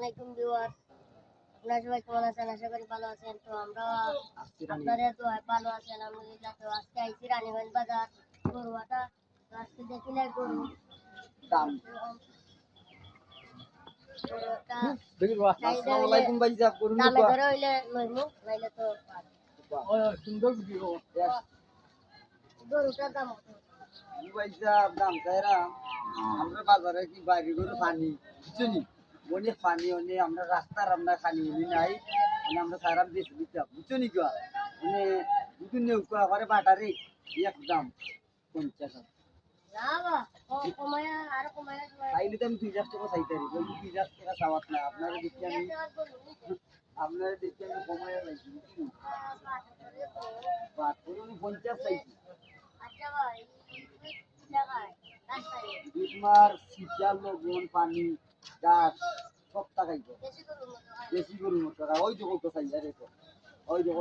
আলাইকুম ভিউয়ার্স, আপনারা সবাই কেমন আছেন? আশা করি ভালো আছেন। তো আমরা আপনাদের দোয়ায় ভালো আছেন আলহামদুলিল্লাহ। তো আজকে আইছি রানীগঞ্জ বাজার গরুহাটা। তো আজকে দেখি না গরু দাম দামে ধরে হইলে লইমু, নাইলে তো সুন্দর গরুটার দাম দাম চাইরা আমরা বাজারে কি বাইরে গরু পানি বুঝছি অনেক পানি অনেক আমরা রাস্তার আমরা খালি নাই আমরা সারা বেশি দিতাম বুঝছো নি কি মানে দুটো নেউকা করে বাটারে একদম 50 চাইলে তো আমি 2 লাখ টাকা চাইতে পারি বলি 2 লাখ টাকা চাওয়াত না আপনারা দেখি আমি কমাইয়া চাইছি বাট পুরো 50 চাইছি তোমার শীতকাল লবণ পানি গাছ সব টাকাই তো বেশি গরু মতো ওই তো কত চাই রে তো ওই তো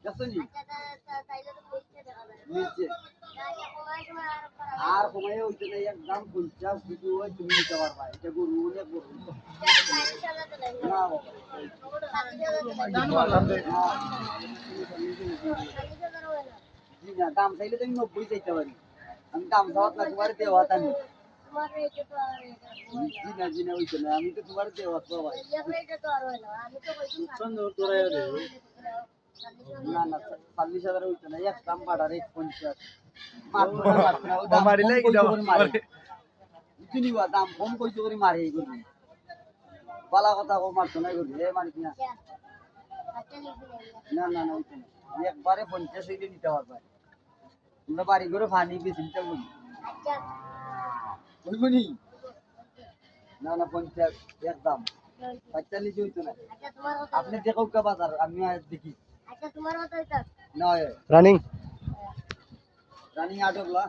দেখছনি নিচে আর সময় হইতে নাই একদম 50 দুটো ওই তুমি নিতে পারবা এটা গরু অনেক গরু না জি না দাম চাইলে তুমি 90 চাইতে পারি আমি দাম চাওয়াত না তোমার দেওয়া তানি জি না হইতো না আমি তো তোমার দেওয়া তো ভাই না না 40,000 হইতো না এক দাম বাড়ার 50 দাম কম কইতে করে মারে এই করবি বালা কথা কম মারতো না করবি এ মারিস না না না না হইতো না একবারে 50 হইলে নিতে পারবা আমরা বাড়ি করে পানি বেশি নিতে বলি বুঝবনি না না 50 একদম 45 হইতো না আপনি দেখো কা বাজার আমি দেখি আচ্ছা তোমার মত হইতা না রানিং রানিং আটকলা